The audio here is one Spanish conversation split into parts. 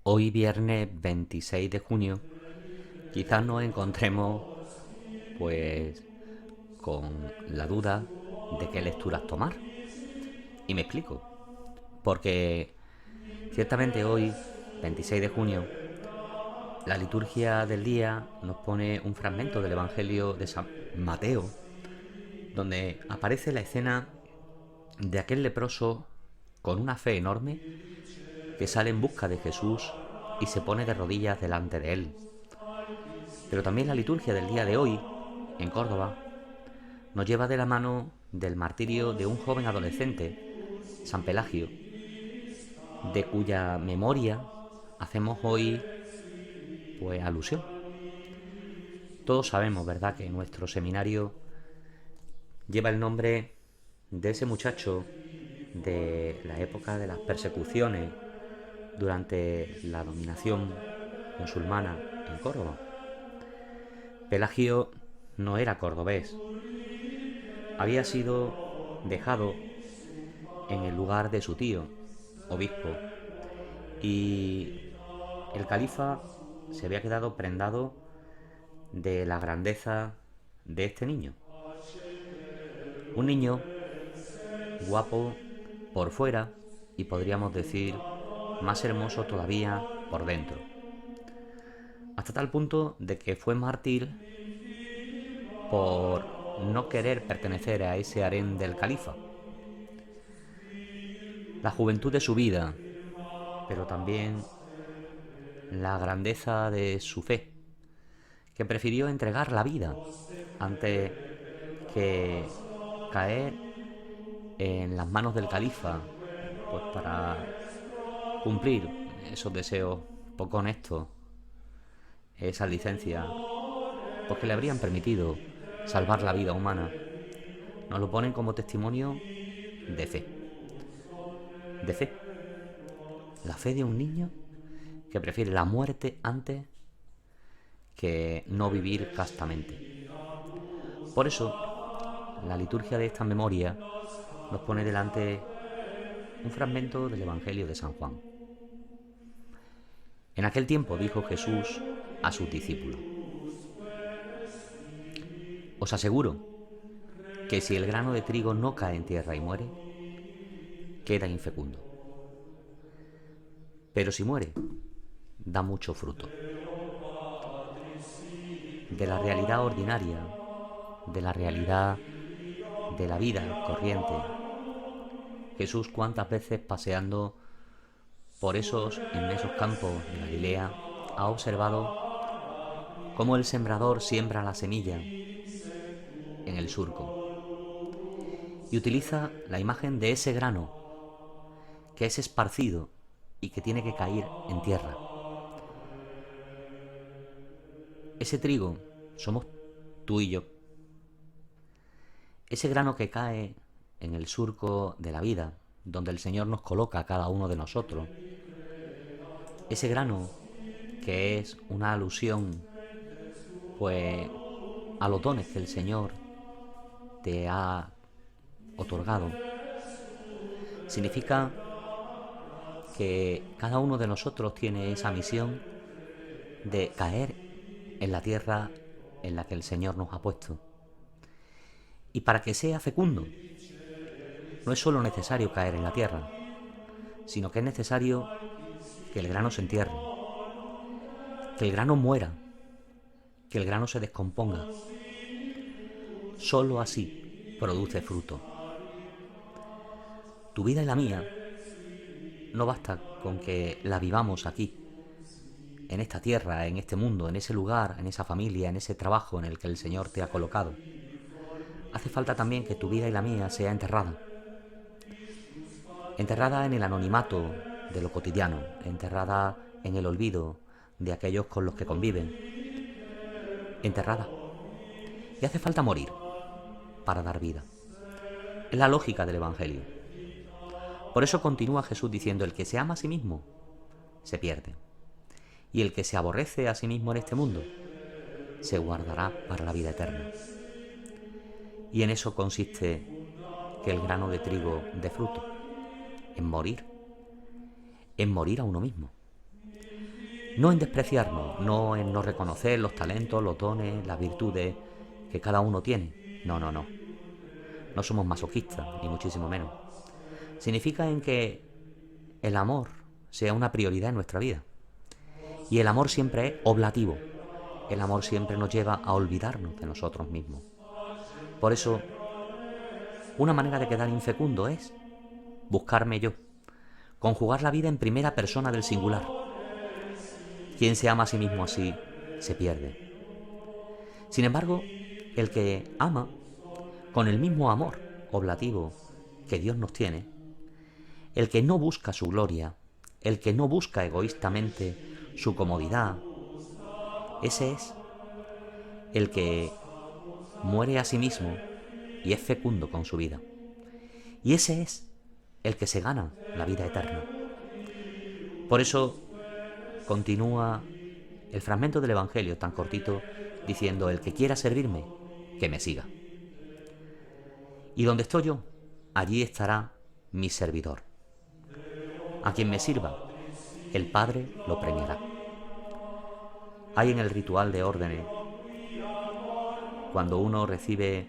Hoy viernes 26 de junio quizás nos encontremos pues con la duda de qué lecturas tomar. Y me explico. Porque ciertamente hoy, 26 de junio, la liturgia del día nos pone un fragmento del Evangelio de San Mateo, donde aparece la escena de aquel leproso con una fe enorme que sale en busca de Jesús y se pone de rodillas delante de él. Pero también la liturgia del día de hoy, en Córdoba, nos lleva de la mano del martirio de un joven adolescente, San Pelagio, de cuya memoria hacemos hoy pues alusión. Todos sabemos, ¿verdad?, que nuestro seminario lleva el nombre de ese muchacho de la época de las persecuciones durante la dominación musulmana en Córdoba. Pelagio no era cordobés, había sido dejado en el lugar de su tío, obispo, y el califa se había quedado prendado de la grandeza de este niño. Un niño guapo por fuera y podríamos decir más hermoso todavía por dentro. Hasta tal punto de que fue mártir por no querer pertenecer a ese harén del califa. La juventud de su vida, pero también la grandeza de su fe, que prefirió entregar la vida antes que caer en las manos del califa, pues para cumplir esos deseos poco honestos, esas licencias, pues que le habrían permitido salvar la vida humana. Nos lo ponen como testimonio de fe. De fe. La fe de un niño que prefiere la muerte antes que no vivir castamente. Por eso, la liturgia de esta memoria nos pone delante un fragmento del Evangelio de San Juan. En aquel tiempo dijo Jesús a sus discípulos: os aseguro que si el grano de trigo no cae en tierra y muere, queda infecundo. Pero si muere, da mucho fruto. De la realidad ordinaria, de la realidad de la vida corriente, Jesús cuántas veces paseando en esos campos de Galilea ha observado cómo el sembrador siembra la semilla en el surco y utiliza la imagen de ese grano que es esparcido y que tiene que caer en tierra. Ese trigo somos tú y yo. Ese grano que cae en el surco de la vida, donde el Señor nos coloca a cada uno de nosotros. Ese grano que es una alusión pues a los dones que el Señor te ha otorgado. Significa que cada uno de nosotros tiene esa misión de caer en la tierra en la que el Señor nos ha puesto. Y para que sea fecundo, no es solo necesario caer en la tierra, sino que es necesario que el grano se entierre, que el grano muera, que el grano se descomponga. Solo así produce fruto. Tu vida y la mía no basta con que la vivamos aquí, en esta tierra, en este mundo, en ese lugar, en esa familia, en ese trabajo en el que el Señor te ha colocado. Hace falta también que tu vida y la mía sea enterrada. Enterrada en el anonimato de lo cotidiano, enterrada en el olvido de aquellos con los que conviven. Enterrada. Y hace falta morir para dar vida. Es la lógica del Evangelio. Por eso continúa Jesús diciendo: el que se ama a sí mismo, se pierde. Y el que se aborrece a sí mismo en este mundo, se guardará para la vida eterna. Y en eso consiste que el grano de trigo dé fruto, en morir a uno mismo. No en despreciarnos, no en no reconocer los talentos, los dones, las virtudes que cada uno tiene. No, no, no. No somos masoquistas, ni muchísimo menos. Significa en que el amor sea una prioridad en nuestra vida. Y el amor siempre es oblativo. El amor siempre nos lleva a olvidarnos de nosotros mismos. Por eso, una manera de quedar infecundo es buscarme yo. Conjugar la vida en primera persona del singular. Quien se ama a sí mismo así, se pierde. Sin embargo, el que ama con el mismo amor oblativo que Dios nos tiene, el que no busca su gloria, el que no busca egoístamente su comodidad, ese es el que muere a sí mismo y es fecundo con su vida. Y ese es el que se gana la vida eterna. Por eso continúa el fragmento del Evangelio tan cortito diciendo: el que quiera servirme, que me siga. Y donde estoy yo, allí estará mi servidor. A quien me sirva, el Padre lo premiará. Hay en el ritual de órdenes, cuando uno recibe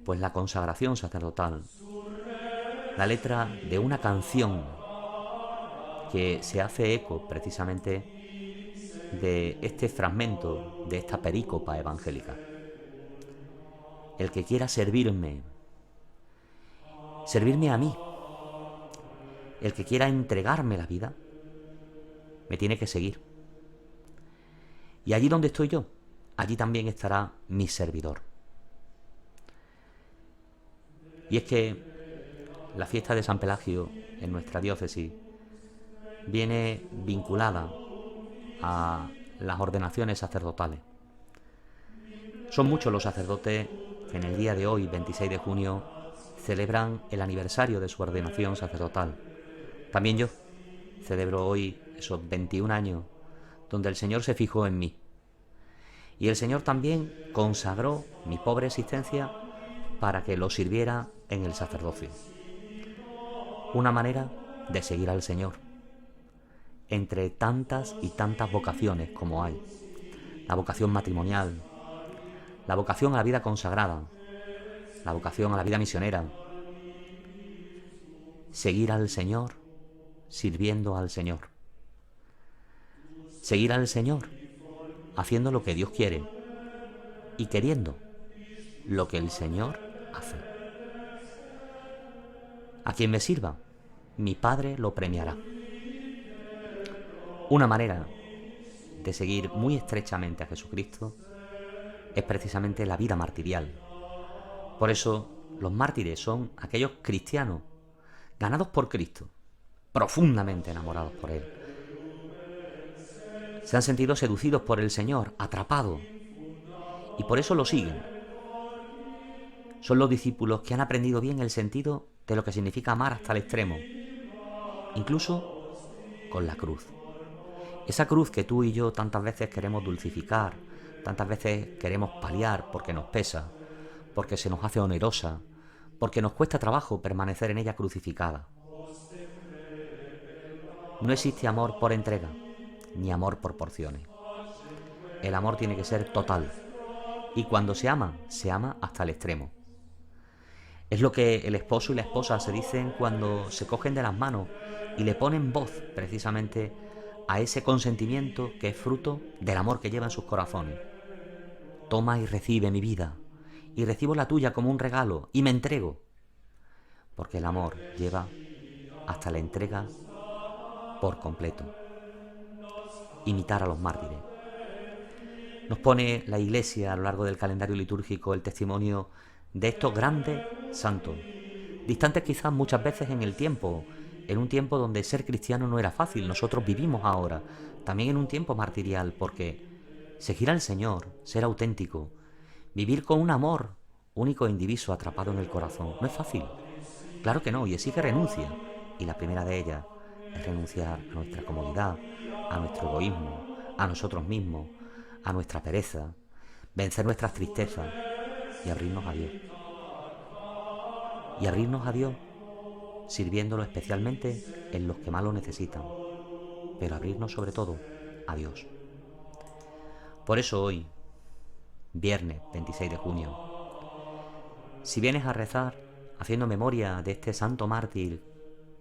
pues la consagración sacerdotal, la letra de una canción que se hace eco precisamente de este fragmento, de esta perícopa evangélica. El que quiera servirme, servirme a mí, el que quiera entregarme la vida, me tiene que seguir. Y allí donde estoy yo, allí también estará mi servidor. Y es que la fiesta de San Pelagio en nuestra diócesis viene vinculada a las ordenaciones sacerdotales. Son muchos los sacerdotes que en el día de hoy, 26 de junio, celebran el aniversario de su ordenación sacerdotal. También yo celebro hoy esos 21 años donde el Señor se fijó en mí. Y el Señor también consagró mi pobre existencia para que lo sirviera en el sacerdocio. Una manera de seguir al Señor, entre tantas y tantas vocaciones como hay. La vocación matrimonial, la vocación a la vida consagrada, la vocación a la vida misionera. Seguir al Señor, sirviendo al Señor. Seguir al Señor, haciendo lo que Dios quiere y queriendo lo que el Señor hace. A quien me sirva, mi Padre lo premiará. Una manera de seguir muy estrechamente a Jesucristo es precisamente la vida martirial. Por eso los mártires son aquellos cristianos ganados por Cristo, profundamente enamorados por Él. Se han sentido seducidos por el Señor, atrapados, y por eso lo siguen. Son los discípulos que han aprendido bien el sentido de lo que significa amar hasta el extremo, incluso con la cruz. Esa cruz que tú y yo tantas veces queremos dulcificar, tantas veces queremos paliar porque nos pesa, porque se nos hace onerosa, porque nos cuesta trabajo permanecer en ella crucificada. No existe amor por entrega, ni amor por porciones. El amor tiene que ser total, y cuando se ama hasta el extremo. Es lo que el esposo y la esposa se dicen cuando se cogen de las manos y le ponen voz precisamente a ese consentimiento que es fruto del amor que llevan sus corazones. Toma y recibe mi vida, y recibo la tuya como un regalo, y me entrego, porque el amor lleva hasta la entrega por completo. Imitar a los mártires. Nos pone la Iglesia a lo largo del calendario litúrgico el testimonio de estos grandes santos, distantes quizás muchas veces en el tiempo, en un tiempo donde ser cristiano no era fácil. Nosotros vivimos ahora también en un tiempo martirial, porque seguir al Señor, ser auténtico, vivir con un amor único e indiviso atrapado en el corazón, no es fácil. Claro que no, y exige renuncia, y la primera de ellas es renunciar a nuestra comodidad, a nuestro egoísmo, a nosotros mismos, a nuestra pereza, vencer nuestras tristezas y abrirnos a Dios. Y abrirnos a Dios sirviéndolo especialmente en los que más lo necesitan, pero abrirnos sobre todo a Dios. Por eso hoy, viernes 26 de junio, si vienes a rezar haciendo memoria de este santo mártir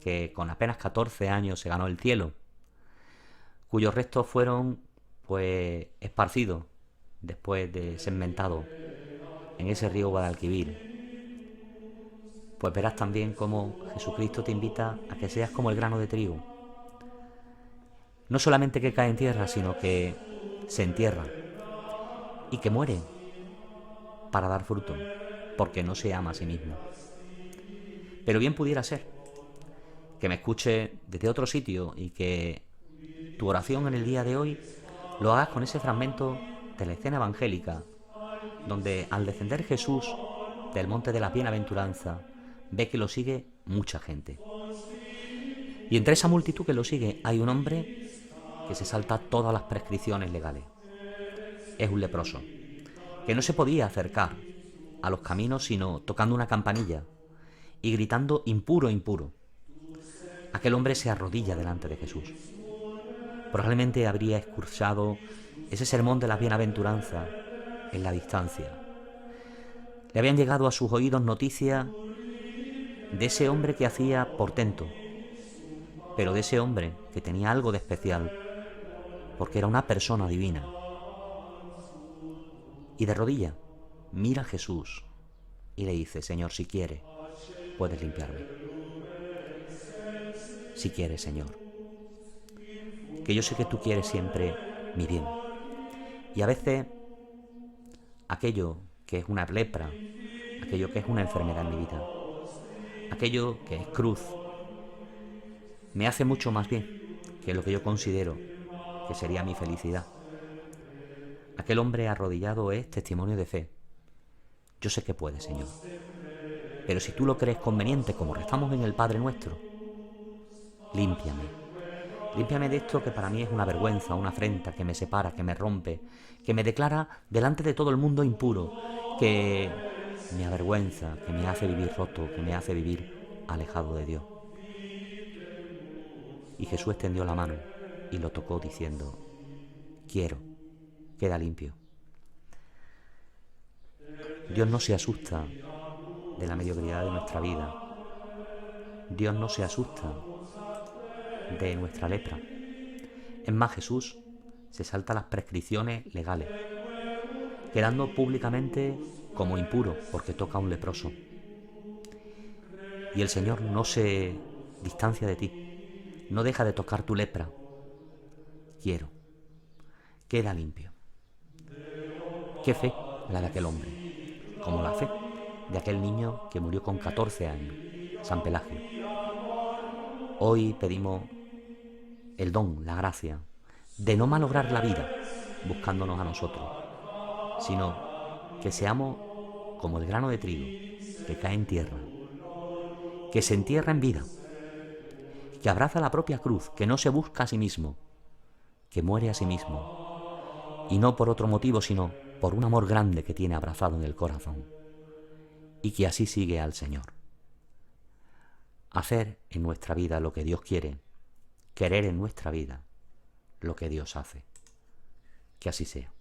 que con apenas 14 años se ganó el cielo, cuyos restos fueron pues esparcidos después de ser mentados en ese río Guadalquivir, pues verás también cómo Jesucristo te invita a que seas como el grano de trigo. No solamente que cae en tierra, sino que se entierra y que muere para dar fruto, porque no se ama a sí mismo. Pero bien pudiera ser que me escuche desde otro sitio y que tu oración en el día de hoy lo hagas con ese fragmento de la escena evangélica, donde al descender Jesús del monte de la bienaventuranza, ve que lo sigue mucha gente. Y entre esa multitud que lo sigue hay un hombre que se salta todas las prescripciones legales. Es un leproso, que no se podía acercar a los caminos sino tocando una campanilla y gritando impuro, impuro. Aquel hombre se arrodilla delante de Jesús. Probablemente habría escuchado ese sermón de la bienaventuranza en la distancia. Le habían llegado a sus oídos noticias de ese hombre que hacía portento, pero de ese hombre que tenía algo de especial, porque era una persona divina. Y de rodilla mira a Jesús y le dice: Señor, si quieres, puedes limpiarme. Si quieres, Señor, que yo sé que tú quieres siempre mi bien. Y a veces aquello que es una lepra, aquello que es una enfermedad en mi vida, aquello que es cruz, me hace mucho más bien que lo que yo considero que sería mi felicidad. Aquel hombre arrodillado es testimonio de fe. Yo sé que puedes, Señor. Pero si tú lo crees conveniente, como rezamos en el Padre Nuestro, límpiame. Límpiame de esto que para mí es una vergüenza, una afrenta, que me separa, que me rompe, que me declara delante de todo el mundo impuro, que me avergüenza, que me hace vivir roto, que me hace vivir alejado de Dios. Y Jesús extendió la mano y lo tocó diciendo: quiero, queda limpio. Dios no se asusta de la mediocridad de nuestra vida. Dios no se asusta de nuestra lepra. Es más, Jesús se salta las prescripciones legales, quedando públicamente como impuro porque toca a un leproso. Y el Señor no se distancia de ti, no deja de tocar tu lepra. Quiero, queda limpio. Qué fe la de aquel hombre, como la fe de aquel niño que murió con 14 años, San Pelagio. Hoy pedimos el don, la gracia, de no malograr la vida buscándonos a nosotros, sino que seamos como el grano de trigo que cae en tierra, que se entierra en vida, que abraza la propia cruz, que no se busca a sí mismo, que muere a sí mismo, y no por otro motivo, sino por un amor grande que tiene abrazado en el corazón, y que así sigue al Señor. Hacer en nuestra vida lo que Dios quiere, querer en nuestra vida lo que Dios hace. Que así sea.